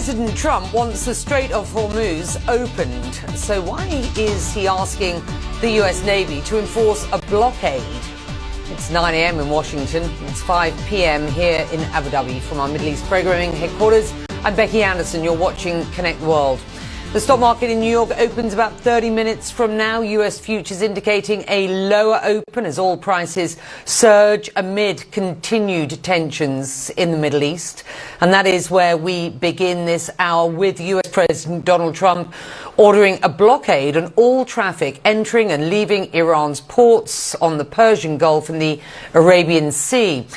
President Trump wants the Strait of Hormuz opened. So why is he asking the U.S. Navy to enforce a blockade? It's 9 a.m. in Washington. It's 5 p.m. here in Abu Dhabi from our Middle East programming headquarters. I'm Becky Anderson. You're watching Connect World. The stock market in New York opens about 30 minutes from now. U.S. futures indicating a lower open as oil prices surge amid continued tensions in the Middle East. And that is where we begin this hour with U.S. President Donald Trump ordering a blockade on all traffic entering and leaving Iran's ports on the Persian Gulf and the Arabian Sea.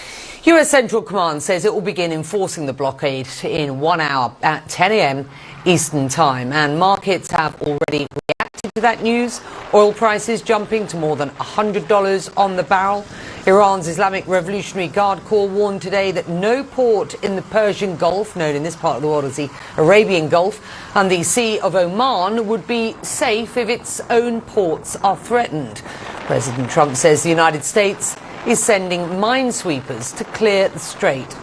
U.S. Central Command says it will begin enforcing the blockade in 1 hour at 10 a.m. Eastern Time, and markets have already reacted to that news. Oil prices jumping to more than $100 on the barrel. Iran's Islamic Revolutionary Guard Corps warned today that no port in the Persian Gulf, known in this part of the world as the Arabian Gulf, and the Sea of Oman would be safe if its own ports are threatened. President Trump says the United States is sending minesweepers to clear the strait.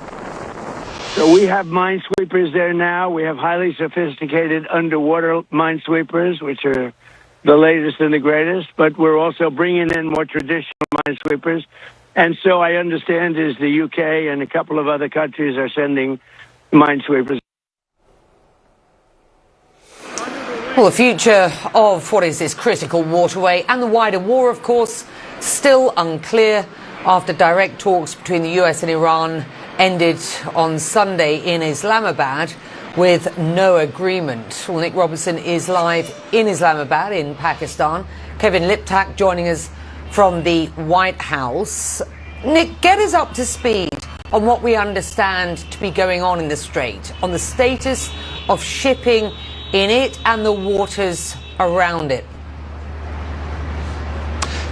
So we have minesweepers there now. We have highly sophisticated underwater minesweepers, which are the latest and the greatest. But we're also bringing in more traditional minesweepers. And so I understand is the UK and a couple of other countries are sending minesweepers. Well, the future of what is this critical waterway and the wider war, of course, still unclear after direct talks between the US and Iran ended on Sunday in Islamabad with no agreement. Well, Nick Robertson is live in Islamabad in Pakistan. Kevin Liptak joining us from the White House. Nick, get us up to speed on what we understand to be going on in the Strait, on the status of shipping in it and the waters around it.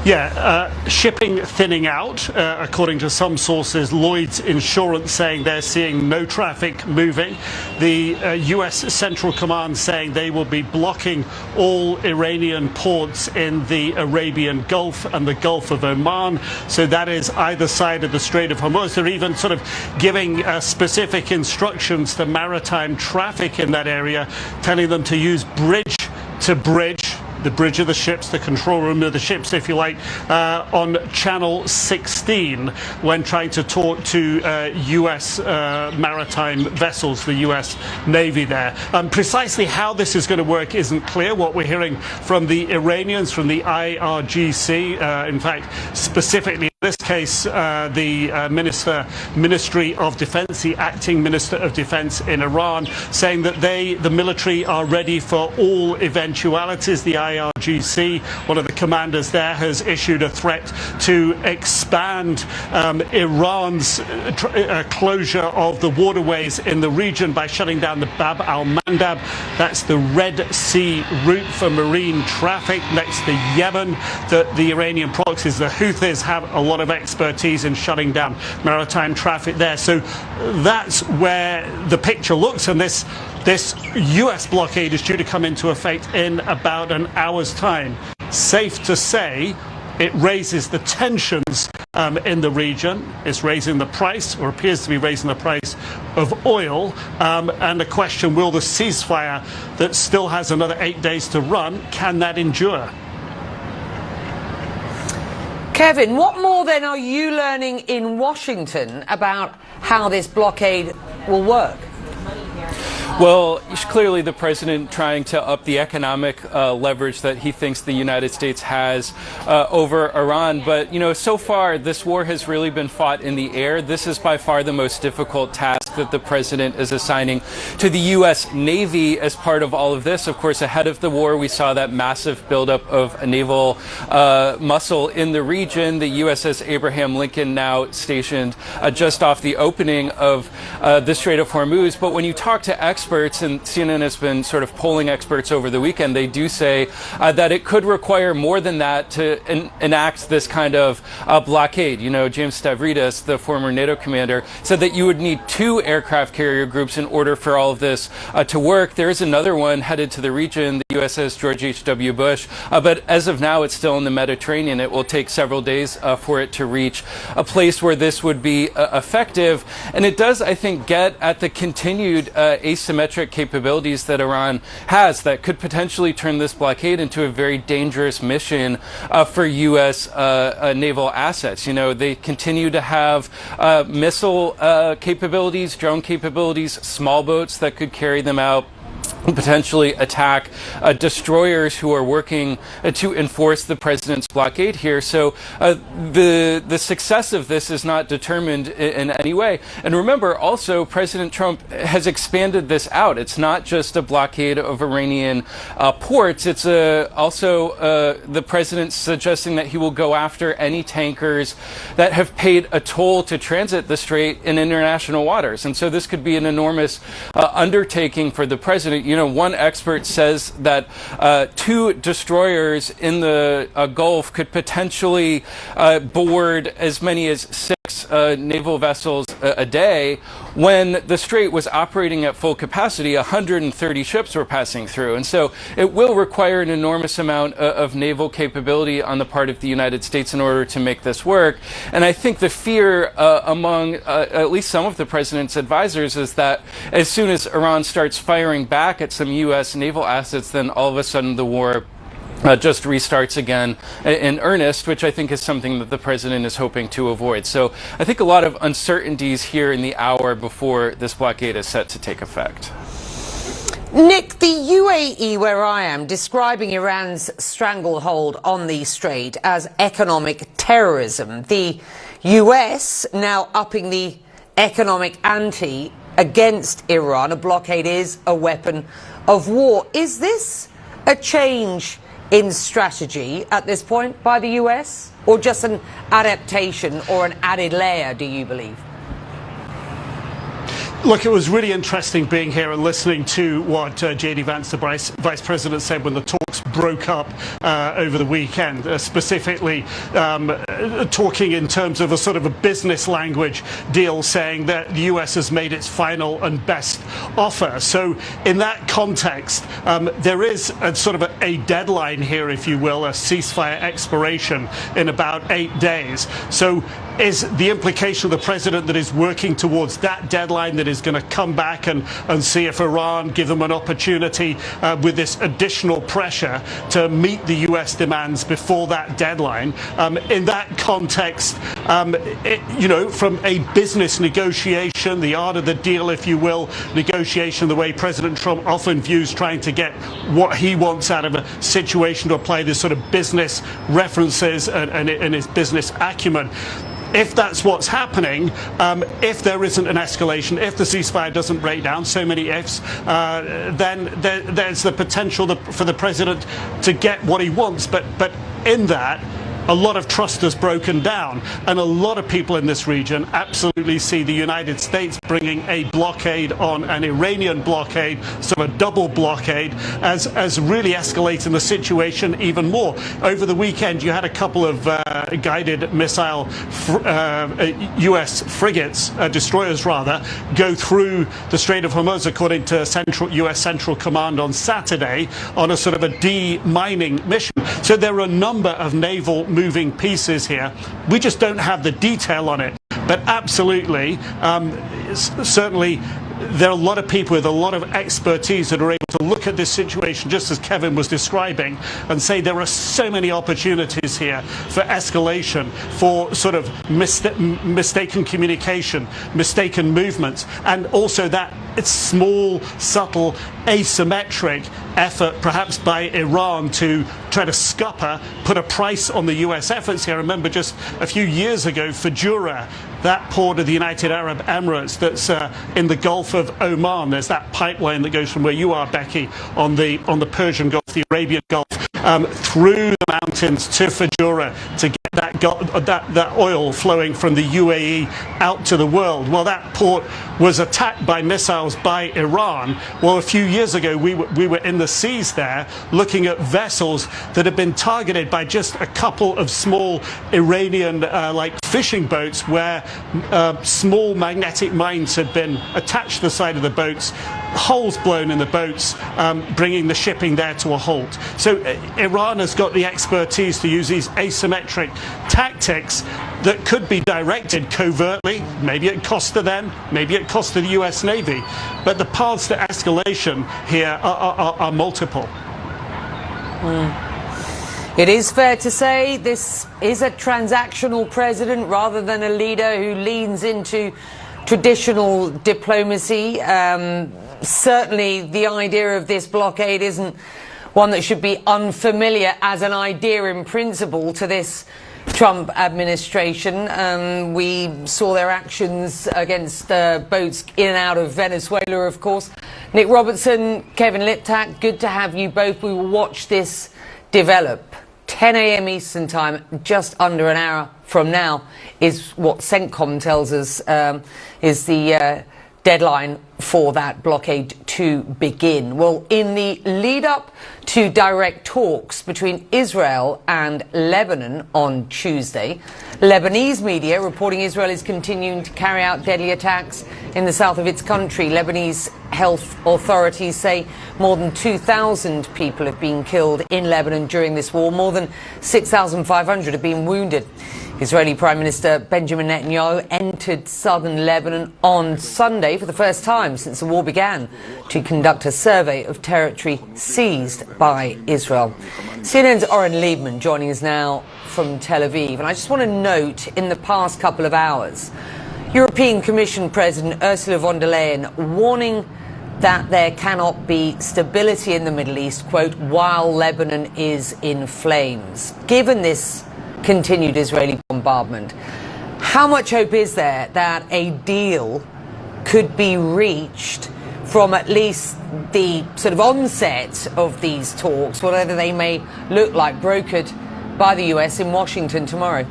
Yeah, shipping thinning out, according to some sources. Lloyd's Insurance saying they're seeing no traffic moving. The U.S. Central Command saying they will be blocking all Iranian ports in the Arabian Gulf and the Gulf of Oman. So that is either side of the Strait of Hormuz. They're even sort of giving specific instructions to maritime traffic in that area, telling them to use bridge to bridge, the bridge of the ships, the control room of the ships, if you like, on Channel 16 when trying to talk to U.S. maritime vessels, the U.S. Navy there. Precisely how this is going to work isn't clear. What we're hearing from the Iranians, from the IRGC, in fact, specifically in this case, the Ministry of Defense, the acting Minister of Defense in Iran, saying that the military are ready for all eventualities. The IRGC, one of the commanders there, has issued a threat to expand Iran's closure of the waterways in the region by shutting down the Bab al-Mandab. That's the Red Sea route for marine traffic next to Yemen. The Iranian proxies, the Houthis, have a lot of expertise in shutting down maritime traffic there. So that's where the picture looks, and this U.S. blockade is due to come into effect in about an hour's time. Safe to say it raises the tensions in the region. It's raising the price, or appears to be raising the price, of oil. And the question, will the ceasefire that still has another 8 days to run, can that endure? Kevin, what more then are you learning in Washington about how this blockade will work? Well, clearly the president trying to up the economic leverage that he thinks the United States has over Iran. But, you know, so far this war has really been fought in the air. This is by far the most difficult task that the president is assigning to the U.S. Navy as part of all of this. Of course, ahead of the war, we saw that massive buildup of naval muscle in the region. The USS Abraham Lincoln now stationed just off the opening of the Strait of Hormuz. But when you talk to experts, and CNN has been sort of polling experts over the weekend, they do say that it could require more than that to enact this kind of blockade. You know, James Stavridis, the former NATO commander, said that you would need 2 aircraft carrier groups in order for all of this to work. There is another one headed to the region, the USS George H.W. Bush, but as of now, it's still in the Mediterranean. It will take several days for it to reach a place where this would be effective. And it does, I think, get at the continued asymmetric capabilities that Iran has that could potentially turn this blockade into a very dangerous mission for U.S. Naval assets. You know, they continue to have missile capabilities, drone capabilities, small boats that could carry them out, potentially attack destroyers who are working to enforce the president's blockade here. So the success of this is not determined in any way. And remember, also, President Trump has expanded this out. It's not just a blockade of Iranian ports. It's also the president suggesting that he will go after any tankers that have paid a toll to transit the strait in international waters. And so this could be an enormous undertaking for the president. You know, one expert says that 2 destroyers in the Gulf could potentially board as many as 6 naval vessels a day. When the strait was operating at full capacity, 130 ships were passing through. And so it will require an enormous amount of naval capability on the part of the United States in order to make this work. And I think the fear among at least some of the president's advisors is that as soon as Iran starts firing back at some U.S. naval assets, then all of a sudden the war just restarts again in earnest, which I think is something that the president is hoping to avoid. So I think a lot of uncertainties here in the hour before this blockade is set to take effect. Nick, the UAE, where I am, describing Iran's stranglehold on the strait as economic terrorism. The US now upping the economic ante against Iran. A blockade is a weapon of war. Is this a change in strategy at this point by the US, or just an adaptation or an added layer, do you believe? Look, it was really interesting being here and listening to what J.D. Vance, the Vice President, said when the talks broke up over the weekend, specifically talking in terms of a sort of a business language deal, saying that the U.S. has made its final and best offer. So in that context, there is a sort of a deadline here, if you will, a ceasefire expiration in about 8 days. So is the implication of the president that is working towards that deadline, that is going to come back and see if Iran give them an opportunity with this additional pressure to meet the U.S. demands before that deadline? In that context, you know, from a business negotiation, the art of the deal, if you will, negotiation, the way President Trump often views trying to get what he wants out of a situation, to apply this sort of business references and his business acumen. If that's what's happening, if there isn't an escalation, if the ceasefire doesn't break down, so many ifs, then there's the potential for the president to get what he wants. But in that, a lot of trust has broken down, and a lot of people in this region absolutely see the United States bringing a blockade on an Iranian blockade, sort of a double blockade, as really escalating the situation even more. Over the weekend, you had a couple of guided missile U.S. frigates, destroyers rather, go through the Strait of Hormuz, according to U.S. Central Command on Saturday, on a sort of a demining mission. So there are a number of naval moving pieces here. We just don't have the detail on it. But absolutely, certainly, there are a lot of people with a lot of expertise that are able to look at this situation, just as Kevin was describing, and say there are so many opportunities here for escalation, for sort of mistaken communication, mistaken movements, and also that it's small, subtle, asymmetric effort, perhaps by Iran, to try to scupper, put a price on the U.S. efforts here. Remember, just a few years ago, Fajura, that port of the United Arab Emirates that's in the Gulf of Oman, there's that pipeline that goes from where you are, Becky, on the Persian Gulf, the Arabian Gulf, through the mountains to Fajura to get that oil flowing from the UAE out to the world. Well, that port was attacked by missiles by Iran. Well, a few years ago, we were in the seas there looking at vessels that had been targeted by just a couple of small Iranian like fishing boats where small magnetic mines had been attached to the side of the boats, holes blown in the boats, bringing the shipping there to a halt. So Iran has got the expertise to use these asymmetric tactics that could be directed covertly, maybe at cost to them, maybe at cost to the US Navy. But the paths to escalation here are multiple. It is fair to say this is a transactional president rather than a leader who leans into traditional diplomacy. Certainly the idea of this blockade isn't one that should be unfamiliar as an idea in principle to this Trump administration. We saw their actions against boats in and out of Venezuela, of course. Nick Robertson, Kevin Liptak, good to have you both. We will watch this develop. 10 a.m. Eastern Time, just under an hour from now, is what CENTCOM tells us is the deadline for that blockade to begin. Well, in the lead up to direct talks between Israel and Lebanon on Tuesday, Lebanese media reporting Israel is continuing to carry out deadly attacks in the south of its country. Lebanese health authorities say more than 2,000 people have been killed in Lebanon during this war. More than 6,500 have been wounded. Israeli Prime Minister Benjamin Netanyahu entered southern Lebanon on Sunday for the first time since the war began to conduct a survey of territory seized by Israel. CNN's Oren Liebman joining us now from Tel Aviv. And I just want to note, in the past couple of hours, European Commission President Ursula von der Leyen warning that there cannot be stability in the Middle East, quote, while Lebanon is in flames. Given this continued Israeli bombardment, how much hope is there that a deal could be reached from at least the sort of onset of these talks, whatever they may look like, brokered by the US in Washington tomorrow?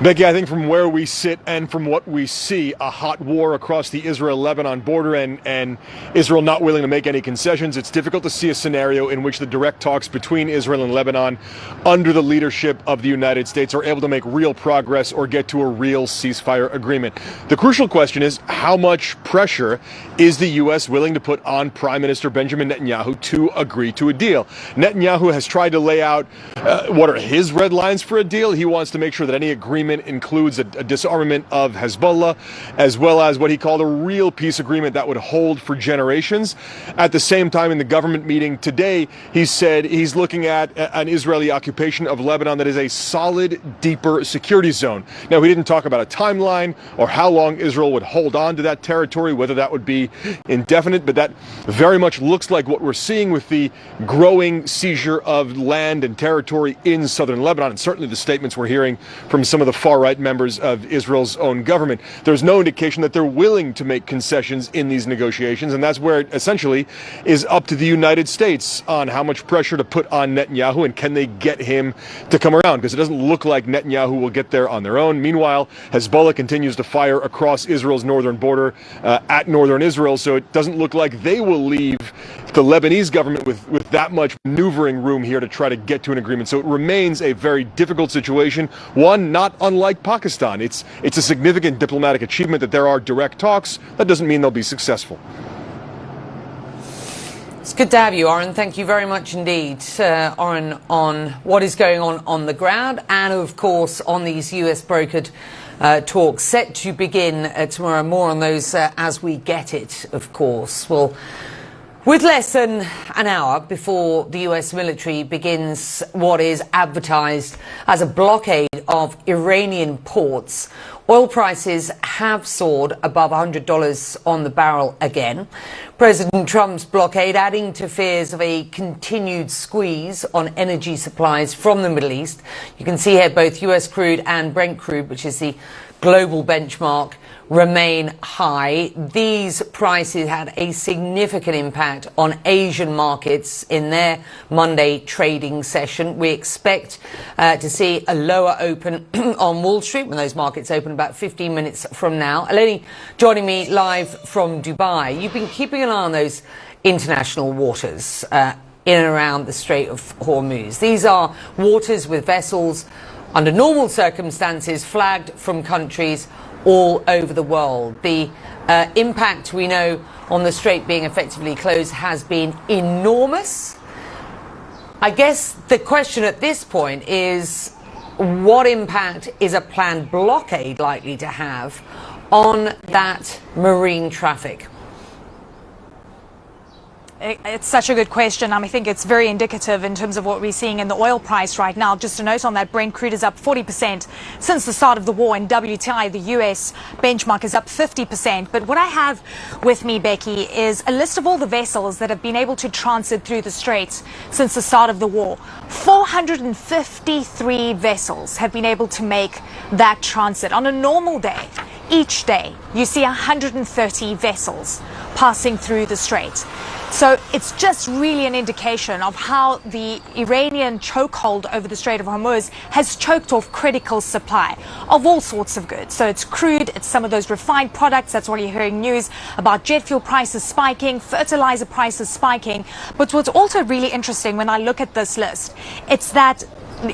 Becky, I think from where we sit and from what we see, a hot war across the Israel-Lebanon border and Israel not willing to make any concessions, it's difficult to see a scenario in which the direct talks between Israel and Lebanon under the leadership of the United States are able to make real progress or get to a real ceasefire agreement. The crucial question is, how much pressure is the U.S. willing to put on Prime Minister Benjamin Netanyahu to agree to a deal? Netanyahu has tried to lay out what are his red lines for a deal. He wants to make sure that any agreement includes a disarmament of Hezbollah, as well as what he called a real peace agreement that would hold for generations. At the same time, in the government meeting today, he said he's looking at an Israeli occupation of Lebanon that is a solid, deeper security zone. Now, he didn't talk about a timeline or how long Israel would hold on to that territory, whether that would be indefinite, but that very much looks like what we're seeing with the growing seizure of land and territory in southern Lebanon, and certainly the statements we're hearing from some of the far-right members of Israel's own government. There's no indication that they're willing to make concessions in these negotiations, and that's where it essentially is up to the United States on how much pressure to put on Netanyahu and can they get him to come around, because it doesn't look like Netanyahu will get there on their own. Meanwhile, Hezbollah continues to fire across Israel's northern border at northern Israel, so it doesn't look like they will leave the Lebanese government with that much maneuvering room here to try to get to an agreement. So it remains a very difficult situation, one not unlike Pakistan. It's a significant diplomatic achievement that there are direct talks. That doesn't mean they'll be successful. It's good to have you, Oren. Thank you very much indeed, Oren, on what is going on the ground and, of course, on these US brokered talks set to begin tomorrow. More on those as we get it, of course. Well, with less than an hour before the U.S. military begins what is advertised as a blockade of Iranian ports, oil prices have soared above $100 on the barrel again. President Trump's blockade adding to fears of a continued squeeze on energy supplies from the Middle East. You can see here both U.S. crude and Brent crude, which is the global benchmark, remain high. These prices had a significant impact on Asian markets in their Monday trading session. We expect to see a lower open on Wall Street when those markets open about 15 minutes from now. Eleni joining me live from Dubai. You've been keeping an eye on those international waters in and around the Strait of Hormuz. These are waters with vessels under normal circumstances, flagged from countries all over the world. The impact, we know, on the strait being effectively closed has been enormous. I guess the question at this point is, what impact is a planned blockade likely to have on that marine traffic? It's such a good question. I think it's very indicative in terms of what we're seeing in the oil price right now. Just a note on that, Brent crude is up 40% since the start of the war, and WTI, the US benchmark, is up 50%. But what I have with me, Becky, is a list of all the vessels that have been able to transit through the straits since the start of the war. 453 vessels have been able to make that transit. On a normal day, each day, you see 130 vessels passing through the strait. So it's just really an indication of how the Iranian chokehold over the Strait of Hormuz has choked off critical supply of all sorts of goods. So it's crude, it's some of those refined products. That's why you're hearing news about jet fuel prices spiking, fertilizer prices spiking. But what's also really interesting when I look at this list, it's that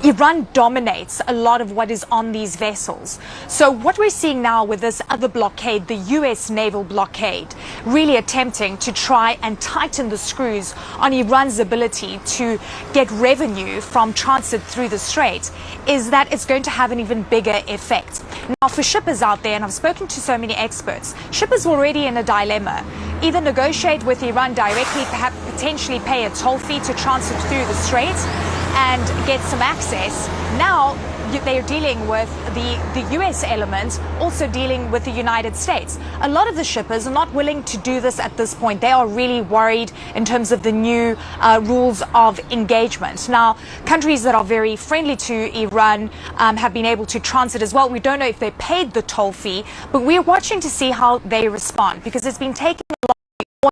Iran dominates a lot of what is on these vessels. So what we're seeing now with this other blockade, the U.S. naval blockade, really attempting to try and tighten the screws on Iran's ability to get revenue from transit through the strait, is that it's going to have an even bigger effect. Now, for shippers out there, and I've spoken to so many experts, shippers are already in a dilemma. Either negotiate with Iran directly, perhaps potentially pay a toll fee to transit through the strait and get some access. Now they're dealing with the US element, also dealing with the United States. A lot of the shippers are not willing to do this at this point. They are really worried in terms of the new rules of engagement. Now, countries that are very friendly to Iran have been able to transit as well. We don't know if they paid the toll fee, but we're watching to see how they respond, because it's been taking a lot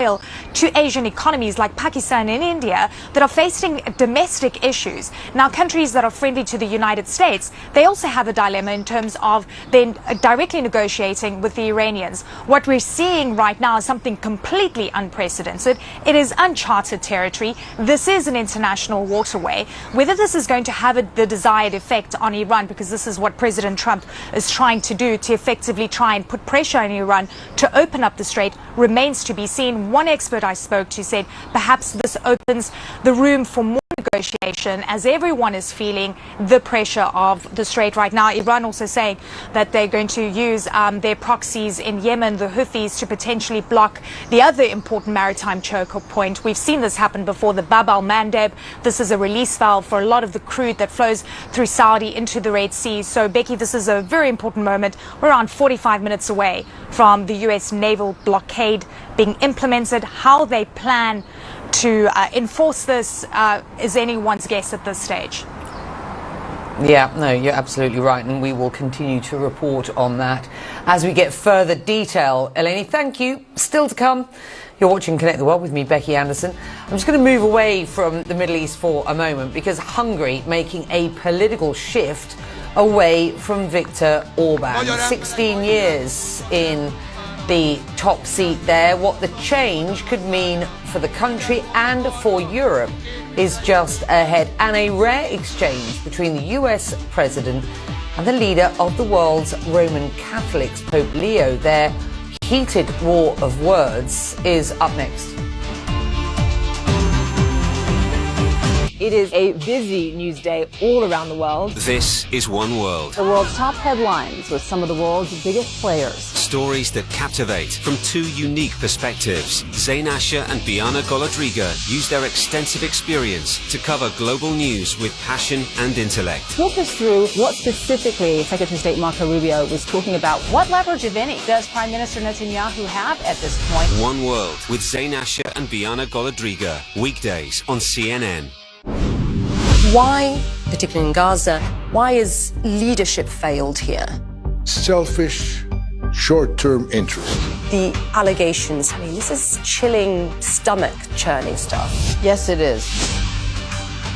oil to Asian economies like Pakistan and India that are facing domestic issues. Now, countries that are friendly to the United States, they also have a dilemma in terms of then directly negotiating with the Iranians. What we're seeing right now is something completely unprecedented. It is uncharted territory. This is an international waterway. Whether this is going to have the desired effect on Iran, because this is what President Trump is trying to do, to effectively try and put pressure on Iran to open up the strait, remains to be seen. One expert I spoke to said perhaps this opens the room for more negotiation, as everyone is feeling the pressure of the strait right now. Iran also saying that they're going to use their proxies in Yemen, the Houthis, to potentially block the other important maritime choke point. We've seen this happen before, the Bab al-Mandeb. This is a release valve for a lot of the crude that flows through Saudi into the Red Sea. So, Becky, this is a very important moment. We're around 45 minutes away from the U.S. naval blockade being implemented. How they plan to enforce this is anyone's guess at this stage. Yeah, no, you're absolutely right, and we will continue to report on that as we get further detail. Eleni, thank you. Still to come. You're watching Connect the World with me, Becky Anderson. I'm just going to move away from the Middle East for a moment, because Hungary making a political shift away from Viktor Orban. 16 years in the top seat there. What the change could mean for the country and for Europe is just ahead. And a rare exchange between the US president and the leader of the world's Roman Catholics, Pope Leo. Their heated war of words is up next. It is a busy news day all around the world. This is One World. The world's top headlines with some of the world's biggest players. Stories that captivate from two unique perspectives. Zain Asher and Biana Golodriga use their extensive experience to cover global news with passion and intellect. Walk us through what specifically Secretary of State Marco Rubio was talking about. What leverage, if any, does Prime Minister Netanyahu have at this point? One World with Zain Asher and Biana Golodriga. Weekdays on CNN. Why, particularly in Gaza, why has leadership failed here? Selfish, short-term interest. The allegations, I mean, this is chilling, stomach-churning stuff. Yes, it is.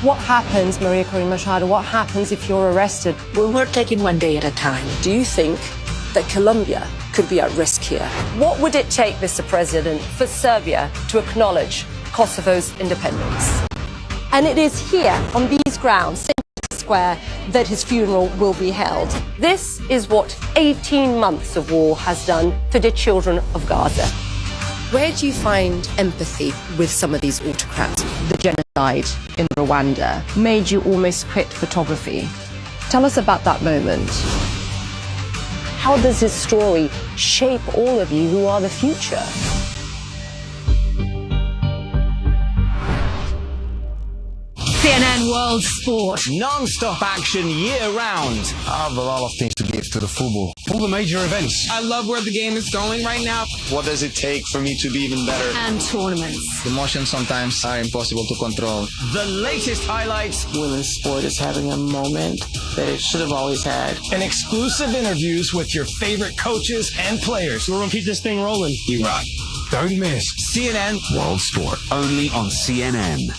What happens, Maria Corina Machado, what happens if you're arrested? Well, we're taking one day at a time. Do you think that Colombia could be at risk here? What would it take, Mr. President, for Serbia to acknowledge Kosovo's independence? And it is here, on these grounds, since Square that his funeral will be held. This is what 18 months of war has done to the children of Gaza. Where do you find empathy with some of these autocrats? The genocide in Rwanda made you almost quit photography. Tell us about that moment. How does his story shape all of you who are the future? CNN World Sport. Non-stop action year-round. I have a lot of things to give to the football. All the major events. I love where the game is going right now. What does it take for me to be even better? And tournaments. Emotions sometimes are impossible to control. The latest highlights. Women's sport is having a moment that it should have always had. And exclusive interviews with your favorite coaches and players. We're going to keep this thing rolling. You rock. Don't miss CNN World Sport. only on CNN.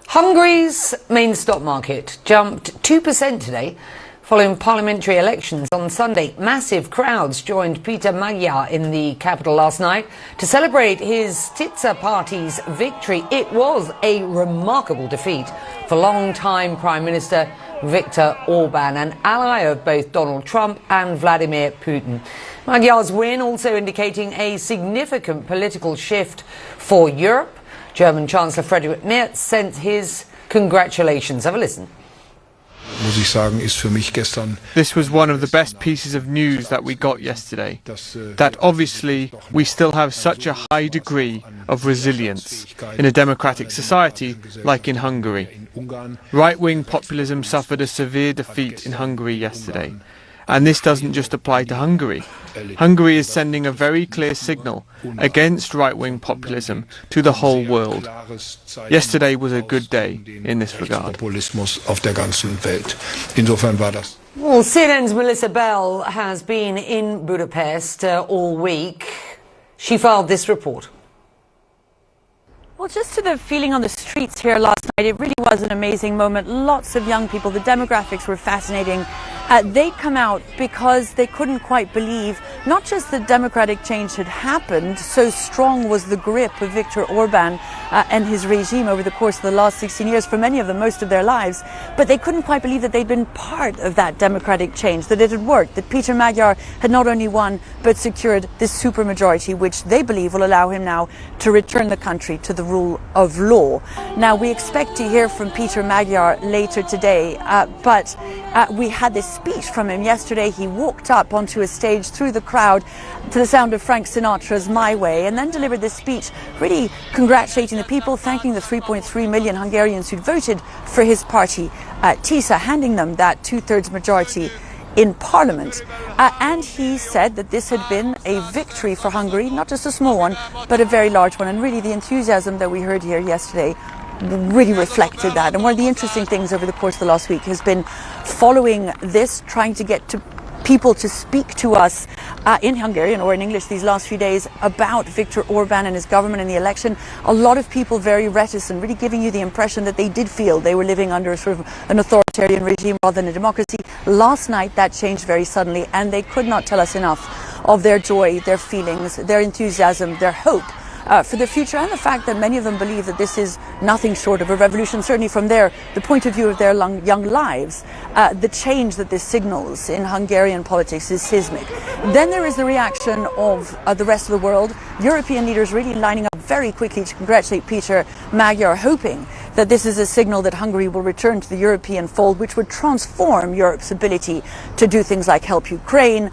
Hungary's main stock market jumped 2% today following parliamentary elections on Sunday. Massive crowds joined Peter Magyar in the capital last night to celebrate his Tisza party's victory. It was a remarkable defeat for long-time Prime Minister Viktor Orban, an ally of both Donald Trump and Vladimir Putin. Magyar's win also indicating a significant political shift for Europe. German Chancellor Friedrich Merz sent his congratulations. Have a listen. This was one of the best pieces of news that we got yesterday, that obviously we still have such a high degree of resilience in a democratic society like in Hungary. Right-wing populism suffered a severe defeat in Hungary yesterday. And this doesn't just apply to Hungary. Hungary is sending a very clear signal against right-wing populism to the whole world. Yesterday was a good day in this regard. Well, CNN's Melissa Bell has been in Budapest all week. She filed this report. Well, just to the feeling on the streets here last night, it really was an amazing moment. Lots of young people. The demographics were fascinating. They'd come out because they couldn't quite believe not just that democratic change had happened, so strong was the grip of Viktor Orban and his regime over the course of the last 16 years, for many of them, most of their lives, but they couldn't quite believe that they'd been part of that democratic change, that it had worked, that Peter Magyar had not only won, but secured this supermajority, which they believe will allow him now to return the country to the rule of law. Now, we expect to hear from Peter Magyar later today, but we had this speech from him yesterday. He walked up onto a stage through the crowd to the sound of Frank Sinatra's My Way, and then delivered this speech really congratulating the people, thanking the 3.3 million Hungarians who'd voted for his party, Tisza, handing them that two-thirds majority in Parliament. And he said that this had been a victory for Hungary, not just a small one, but a very large one. And really the enthusiasm that we heard here yesterday really reflected that. And one of the interesting things over the course of the last week has been following this, trying to get to people to speak to us in Hungarian or in English these last few days about Viktor Orban and his government and the election. A lot of people very reticent, really giving you the impression that they did feel they were living under a sort of an authoritarian regime rather than a democracy. Last night that changed very suddenly, and they could not tell us enough of their joy, their feelings, their enthusiasm, their hope for the future, and the fact that many of them believe that this is nothing short of a revolution, certainly from the point of view of their young lives. The change that this signals in Hungarian politics is seismic. Then there is the reaction of the rest of the world. European leaders really lining up very quickly to congratulate Peter Magyar, hoping that this is a signal that Hungary will return to the European fold, which would transform Europe's ability to do things like help Ukraine,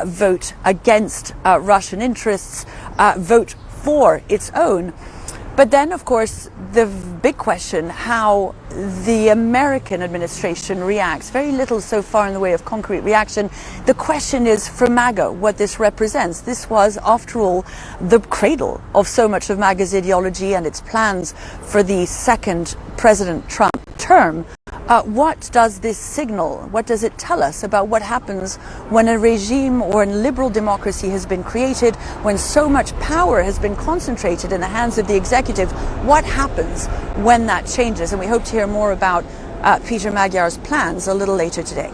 vote against Russian interests, vote for its own. But then, of course, the big question, how the American administration reacts. Very little so far in the way of concrete reaction. The question is, for MAGA, what this represents. This was, after all, the cradle of so much of MAGA's ideology and its plans for the second President Trump term. What does this signal? What does it tell us about what happens when a regime or a liberal democracy has been created, when so much power has been concentrated in the hands of the executive? What happens when that changes? And we hope to hear more about Peter Magyar's plans a little later today.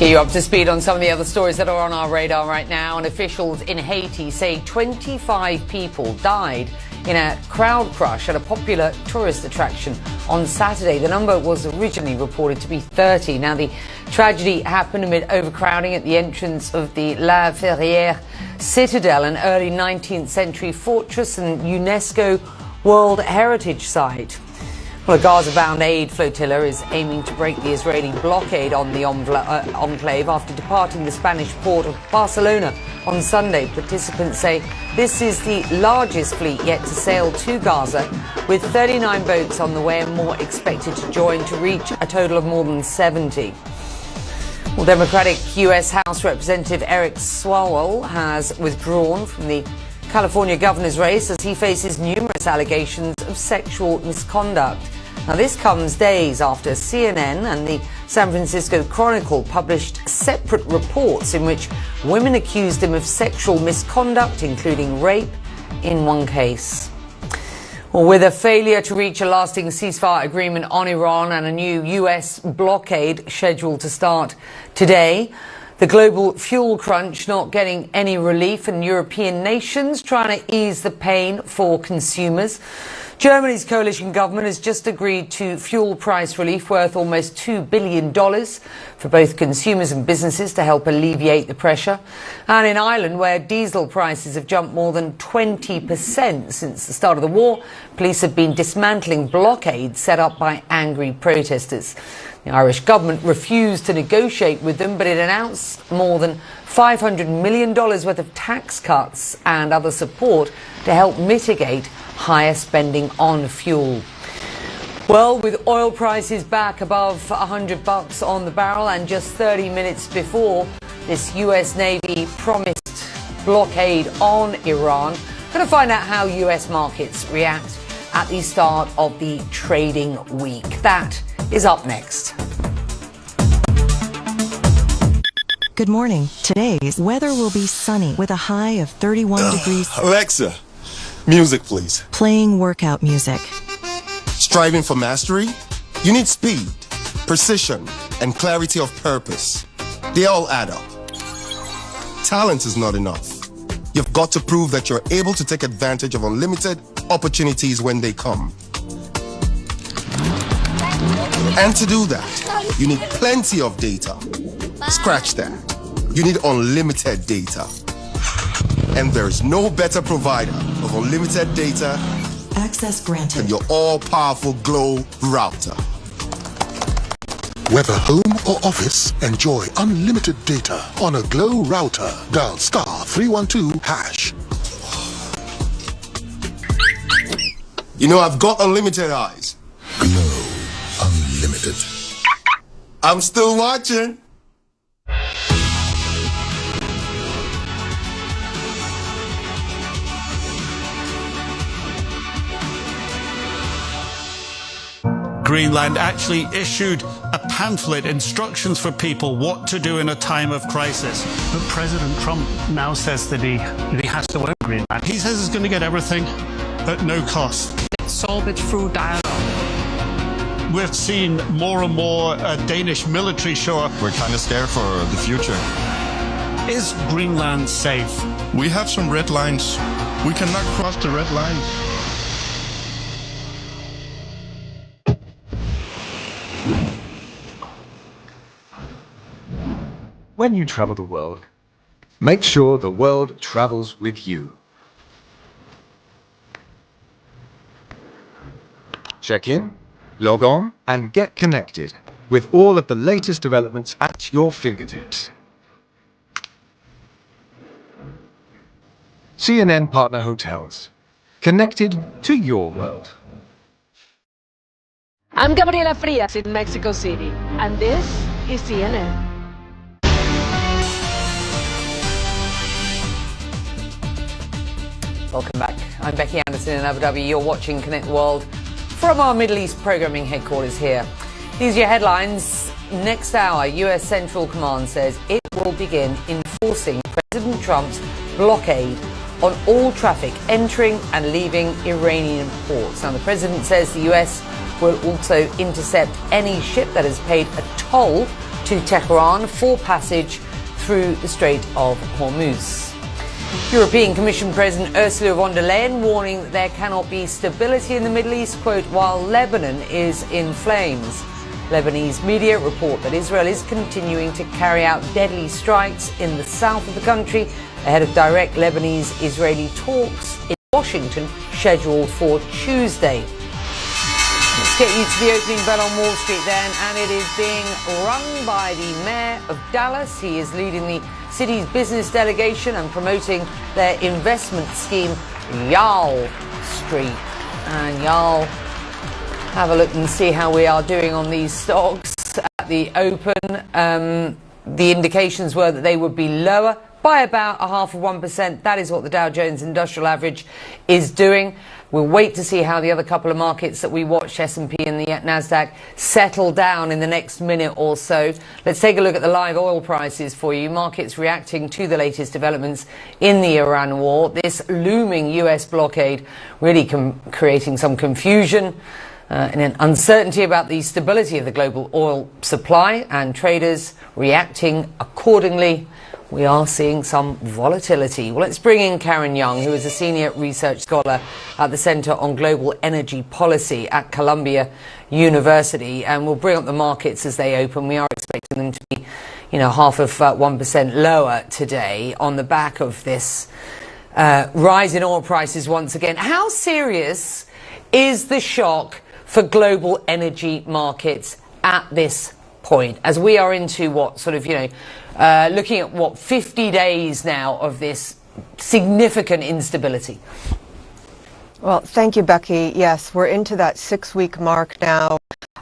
Get you up to speed on some of the other stories that are on our radar right now. And officials in Haiti say 25 people died in a crowd crush at a popular tourist attraction on Saturday. The number was originally reported to be 30. Now, the tragedy happened amid overcrowding at the entrance of the La Ferrière Citadel, an early 19th century fortress and UNESCO World Heritage Site. Well, a Gaza-bound aid flotilla is aiming to break the Israeli blockade on the enclave after departing the Spanish port of Barcelona on Sunday. Participants say this is the largest fleet yet to sail to Gaza, with 39 boats on the way and more expected to join to reach a total of more than 70. Well, Democratic U.S. House Representative Eric Swalwell has withdrawn from the California governor's race as he faces numerous allegations of sexual misconduct. Now, this comes days after CNN and the San Francisco Chronicle published separate reports in which women accused him of sexual misconduct, including rape in one case. Well, with a failure to reach a lasting ceasefire agreement on Iran and a new U.S. blockade scheduled to start today, the global fuel crunch not getting any relief, and European nations trying to ease the pain for consumers. Germany's coalition government has just agreed to fuel price relief worth almost $2 billion for both consumers and businesses to help alleviate the pressure. And in Ireland, where diesel prices have jumped more than 20% since the start of the war, police have been dismantling blockades set up by angry protesters. The Irish government refused to negotiate with them, but it announced more than $500 million worth of tax cuts and other support to help mitigate higher spending on fuel. Well, with oil prices back above $100 on the barrel and just 30 minutes before this U.S. Navy promised blockade on Iran, going to find out how U.S. markets react at the start of the trading week. That is up next. Good morning. Today's weather will be sunny with a high of 31 degrees. Alexa, music please. Playing workout music. Striving for mastery? You need speed, precision, and clarity of purpose. They all add up. Talent is not enough. You've got to prove that you're able to take advantage of unlimited opportunities when they come. And to do that, you need plenty of data. Scratch that. You need unlimited data. And there's no better provider of unlimited data Access granted than your all-powerful Glow router. Whether home or office, enjoy unlimited data on a Glow router. Dial *312#. You know, I've got unlimited eyes. Glow Unlimited. I'm still watching. Greenland actually issued a pamphlet, instructions for people what to do in a time of crisis. But President Trump now says that he has to own Greenland. He says he's going to get everything at no cost. Solve it through dialogue. We've seen more and more Danish military show up. We're kind of scared for the future. Is Greenland safe? We have some red lines. We cannot cross the red lines. When you travel the world, make sure the world travels with you. Check in, log on, and get connected with all of the latest developments at your fingertips. CNN Partner Hotels, connected to your world. I'm Gabriela Frias in Mexico City, and this is CNN. Welcome back. I'm Becky Anderson in Abu Dhabi. You're watching Connect the World from our Middle East programming headquarters here. These are your headlines. Next hour, U.S. Central Command says it will begin enforcing President Trump's blockade on all traffic entering and leaving Iranian ports. Now, the president says the U.S. will also intercept any ship that has paid a toll to Tehran for passage through the Strait of Hormuz. European Commission President Ursula von der Leyen warning that there cannot be stability in the Middle East, quote, while Lebanon is in flames. Lebanese media report that Israel is continuing to carry out deadly strikes in the south of the country ahead of direct Lebanese-Israeli talks in Washington scheduled for Tuesday. Let's get you to the opening bell on Wall Street then, and it is being run by the mayor of Dallas. He is leading the city's business delegation and promoting their investment scheme, Y'all Street. And y'all, have a look and see how we are doing on these stocks at the open. The indications were that they would be lower by about 0.5%. That is what the Dow Jones Industrial Average is doing. We'll wait to see how the other couple of markets that we watch, S&P and the Nasdaq, settle down in the next minute or so. Let's take a look at the live oil prices for you. Markets reacting to the latest developments in the Iran war. This looming U.S. blockade really creating some confusion and an uncertainty about the stability of the global oil supply, and traders reacting accordingly. We are seeing some volatility. Well, let's bring in Karen Young, who is a senior research scholar at the Center on Global Energy Policy at Columbia University, and we'll bring up the markets as they open. We are expecting them to be, 0.5% lower today on the back of this rise in oil prices once again. How serious is the shock for global energy markets at this point, as we are into looking at 50 days now of this significant instability? Well, thank you, Becky. Yes, we're into that 6-week mark now.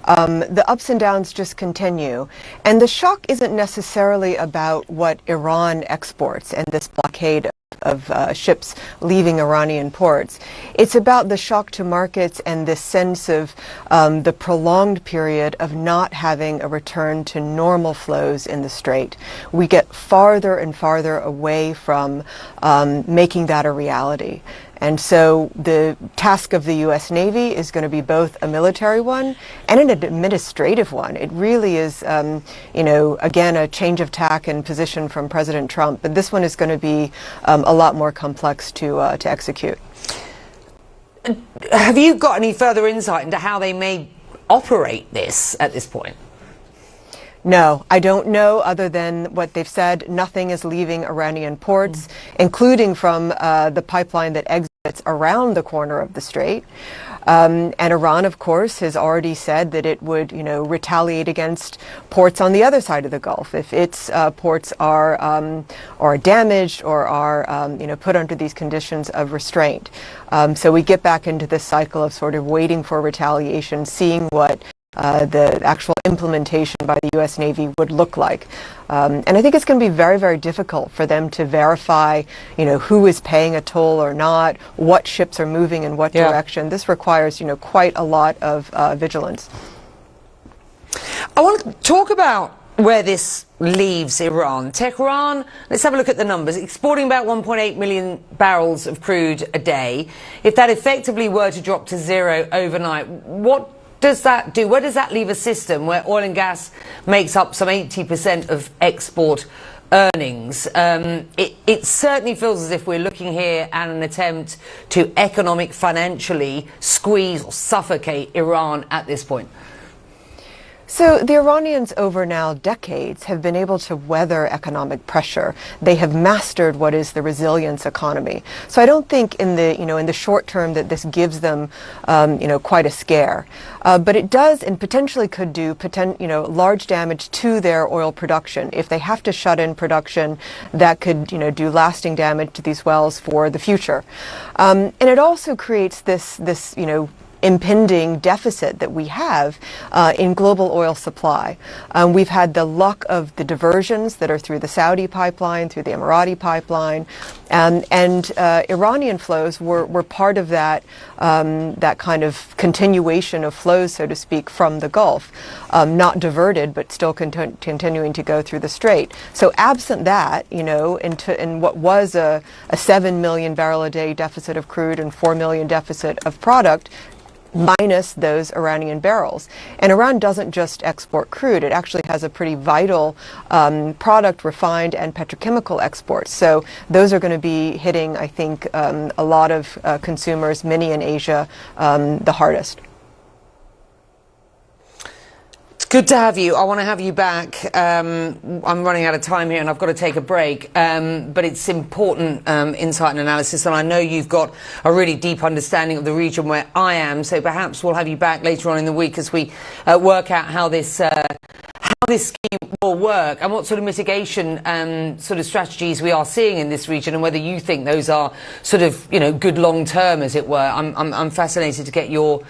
The ups and downs just continue. And the shock isn't necessarily about what Iran exports and this blockade of ships leaving Iranian ports. It's about the shock to markets and this sense of the prolonged period of not having a return to normal flows in the Strait. We get farther and farther away from making that a reality. And so the task of the U.S. Navy is going to be both a military one and an administrative one. It really is, again, a change of tack and position from President Trump. But this one is going to be a lot more complex to execute. Have you got any further insight into how they may operate this at this point? No, I don't know, other than what they've said. Nothing is leaving Iranian ports, including from the pipeline that exits around the corner of the Strait. And Iran, of course, has already said that it would, retaliate against ports on the other side of the Gulf if its ports are damaged or are, put under these conditions of restraint. So we get back into this cycle of sort of waiting for retaliation, seeing what the actual implementation by the U.S. Navy would look like. And I think it's going to be very, very difficult for them to verify, who is paying a toll or not, what ships are moving in what direction. This requires, quite a lot of vigilance. I want to talk about where this leaves Iran. Tehran, let's have a look at the numbers. Exporting about 1.8 million barrels of crude a day. If that effectively were to drop to zero overnight, what does that do? Where does that leave a system where oil and gas makes up some 80% of export earnings? It certainly feels as if we're looking here at an attempt to financially squeeze or suffocate Iran at this point. So the Iranians over now decades have been able to weather economic pressure. They have mastered what is the resilience economy. So I don't think in the short term that this gives them quite a scare. But it does and potentially could do large damage to their oil production. If they have to shut in production, that could do lasting damage to these wells for the future. And it also creates this impending deficit that we have in global oil supply. We've had the luck of the diversions that are through the Saudi pipeline, through the Emirati pipeline, and Iranian flows were part of that kind of continuation of flows, so to speak, from the Gulf, not diverted, but still continuing to go through the Strait. So absent that, in what was a 7 million barrel a day deficit of crude and 4 million deficit of product, minus those Iranian barrels. And Iran doesn't just export crude. It actually has a pretty vital product, refined and petrochemical exports. So those are going to be hitting, I think, a lot of consumers, many in Asia, the hardest. Good to have you. I want to have you back. I'm running out of time here and I've got to take a break. But it's important insight and analysis, and I know you've got a really deep understanding of the region where I am, so perhaps we'll have you back later on in the week as we work out how this scheme will work and what sort of mitigation sort of strategies we are seeing in this region, and whether you think those are sort of, you know, good long term, as it were. I'm fascinated to get your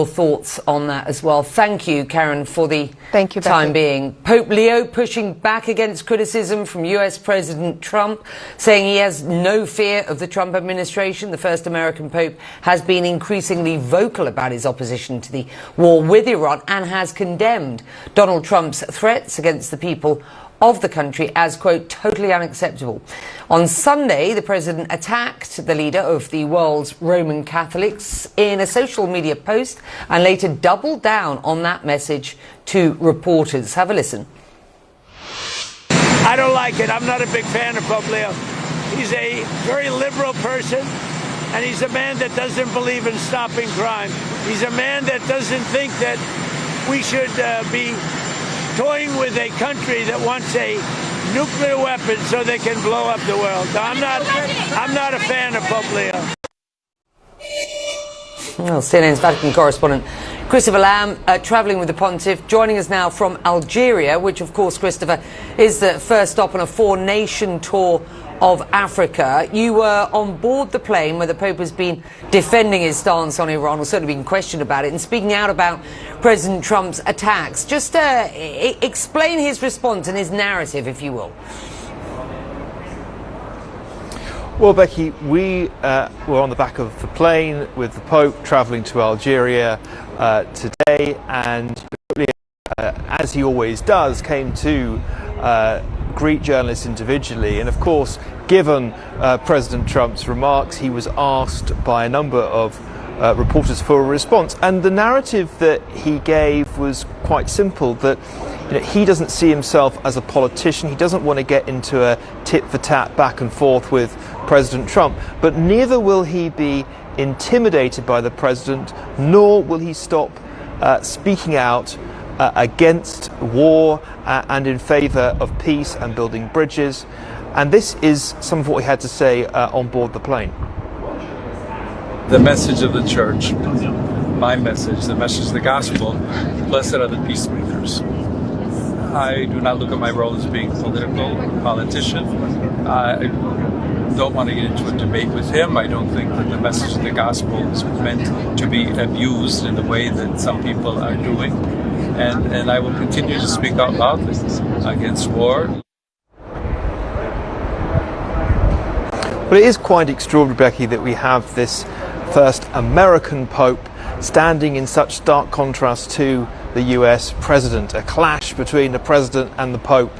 thoughts on that as well. Thank you, Karen, for the time being. Pope Leo pushing back against criticism from US President Trump, saying he has no fear of the Trump administration. The first American Pope has been increasingly vocal about his opposition to the war with Iran and has condemned Donald Trump's threats against the people of the country as, quote, totally unacceptable. On Sunday, the president attacked the leader of the world's Roman Catholics in a social media post and later doubled down on that message to reporters. Have a listen. I don't like it. I'm not a big fan of Pope Leo. He's a very liberal person, and he's a man that doesn't believe in stopping crime. He's a man that doesn't think that we should be toying with a country that wants a nuclear weapon so they can blow up the world. I'm not a fan of Pope Leo. Well, CNN's Vatican correspondent Christopher Lamb travelling with the Pontiff, joining us now from Algeria, which of course, Christopher, is the first stop on a four-nation tour of Africa. You were on board the plane where the Pope has been defending his stance on Iran, or certainly been questioned about it, and speaking out about President Trump's attacks. Just explain his response and his narrative, if you will. Well, Becky, we were on the back of the plane with the Pope travelling to Algeria today, and as he always does, came to greet journalists individually. And of course, given President Trump's remarks, he was asked by a number of reporters for a response. And the narrative that he gave was quite simple, that he doesn't see himself as a politician. He doesn't want to get into a tit-for-tat back and forth with President Trump, but neither will he be intimidated by the president, nor will he stop speaking out against war and in favour of peace and building bridges. And this is some of what he had to say on board the plane. The message of the church, my message, the message of the gospel, blessed are the peacemakers. I do not look at my role as being a politician. I don't want to get into a debate with him. I don't think that the message of the gospel is meant to be abused in the way that some people are doing. And I will continue to speak out loudly against war. But it is quite extraordinary, Becky, that we have this first American Pope standing in such stark contrast to the US President. A clash between the President and the Pope.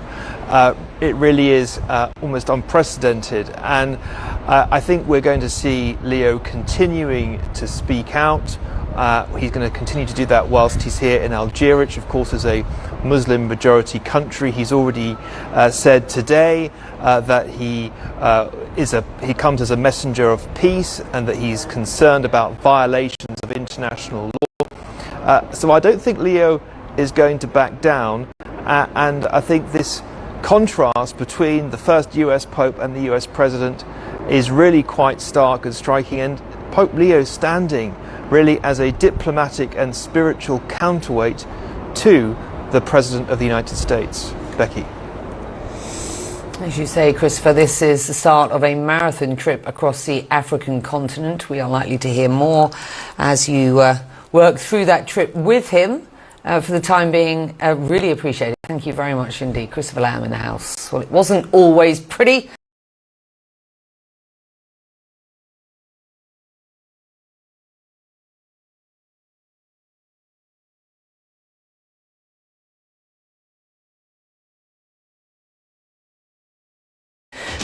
It really is almost unprecedented. And I think we're going to see Leo continuing to speak out. He's going to continue to do that whilst he's here in Algeria, which of course is a Muslim majority country. He's already said today that he comes as a messenger of peace and that he's concerned about violations of international law. So I don't think Leo is going to back down, and I think this contrast between the first US Pope and the US President is really quite stark and striking, and Pope Leo standing really as a diplomatic and spiritual counterweight to the President of the United States. Becky. As you say, Christopher, this is the start of a marathon trip across the African continent. We are likely to hear more as you work through that trip with him. For the time being, really appreciate it. Thank you very much indeed. Christopher Lamb in the house. Well, it wasn't always pretty.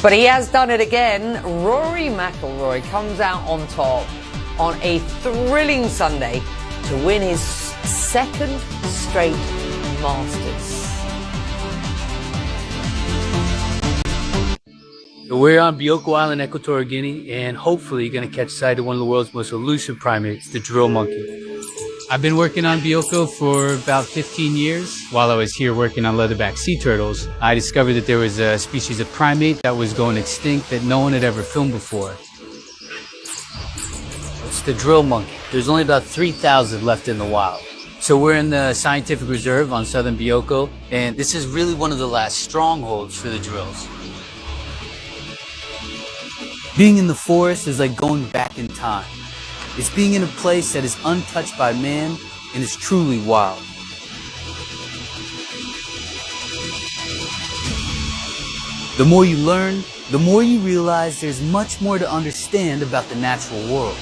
But he has done it again. Rory McIlroy comes out on top on a thrilling Sunday to win his second straight Masters. We're on Bioko Island, Equatorial Guinea, and hopefully going to catch sight of one of the world's most elusive primates, the drill monkey. I've been working on Bioko for about 15 years. While I was here working on leatherback sea turtles, I discovered that there was a species of primate that was going extinct that no one had ever filmed before. It's the drill monkey. There's only about 3,000 left in the wild. So we're in the scientific reserve on southern Bioko, and this is really one of the last strongholds for the drills. Being in the forest is like going back in time. It's being in a place that is untouched by man and is truly wild. The more you learn, the more you realize there's much more to understand about the natural world.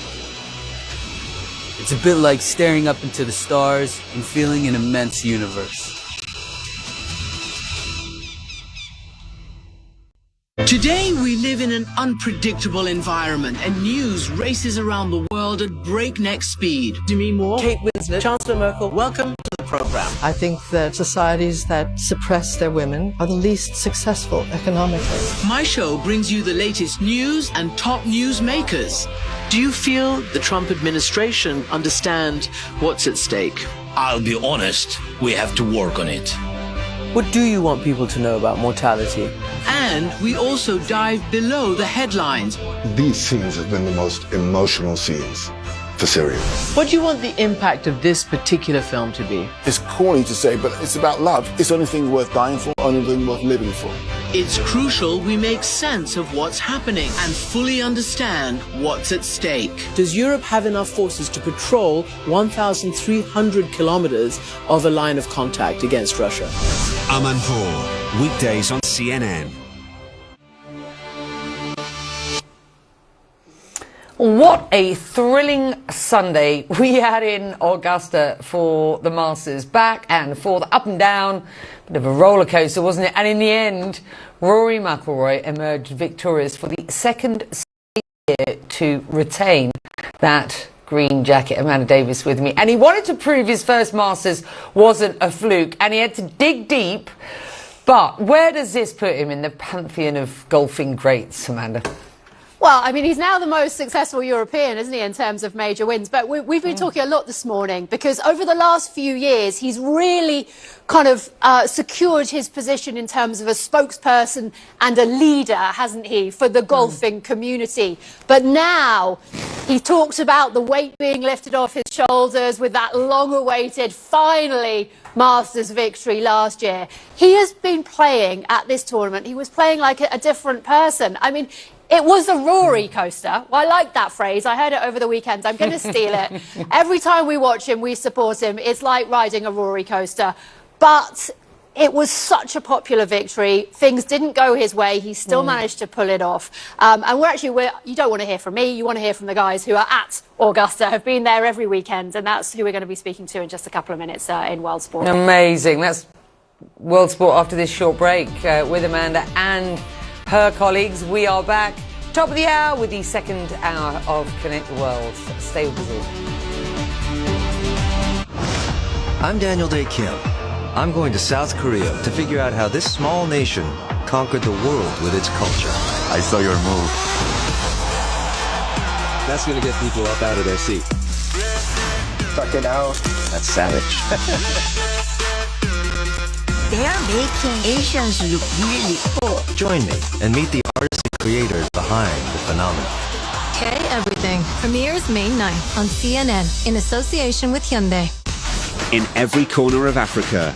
It's a bit like staring up into the stars and feeling an immense universe. Today we live in an unpredictable environment and news races around the world at breakneck speed. Demi Moore, Kate Winslet, Chancellor Merkel, welcome to the program. I think that societies that suppress their women are the least successful economically. My show brings you the latest news and top news makers. Do you feel the Trump administration understand what's at stake? I'll be honest, we have to work on it. What do you want people to know about mortality? And we also dive below the headlines. These scenes have been the most emotional scenes for Syria. What do you want the impact of this particular film to be? It's corny to say, but it's about love. It's the only thing worth dying for, only thing worth living for. It's crucial we make sense of what's happening and fully understand what's at stake. Does Europe have enough forces to patrol 1,300 kilometers of a line of contact against Russia? Amanpour, weekdays on CNN. What a thrilling Sunday we had in Augusta for the Masters. Back and forth, up and down, bit of a roller coaster, wasn't it? And in the end, Rory McIlroy emerged victorious for the second year to retain that green jacket. Amanda Davis with me. And he wanted to prove his first Masters wasn't a fluke, and he had to dig deep. But where does this put him in the pantheon of golfing greats, Amanda? Well, I mean, he's now the most successful European, isn't he, in terms of major wins? But we've been talking a lot this morning because over the last few years, he's really kind of secured his position in terms of a spokesperson and a leader, hasn't he, for the golfing community. But now he talks about the weight being lifted off his shoulders with that long-awaited, finally, Masters victory last year. He has been playing at this tournament. He was playing like a different person. I mean, it was a Rory coaster. Well, I like that phrase. I heard it over the weekend. I'm going to steal it. Every time we watch him, we support him. It's like riding a Rory coaster. But it was such a popular victory. Things didn't go his way. He still managed to pull it off. And you don't want to hear from me. You want to hear from the guys who are at Augusta, have been there every weekend. And that's who we're going to be speaking to in just a couple of minutes in World Sport. Amazing. That's World Sport after this short break with Amanda and her colleagues. We are back, top of the hour, with the second hour of Connect the World. Stay with us all. I'm Daniel Dae Kim. I'm going to South Korea to figure out how this small nation conquered the world with its culture. I saw your move. That's going to get people up out of their seat. Tuck it out. That's savage. They're making Asians look really cool. Join me and meet the artists and creators behind the phenomenon. Okay, everything premieres May 9th on CNN in association with Hyundai. In every corner of Africa,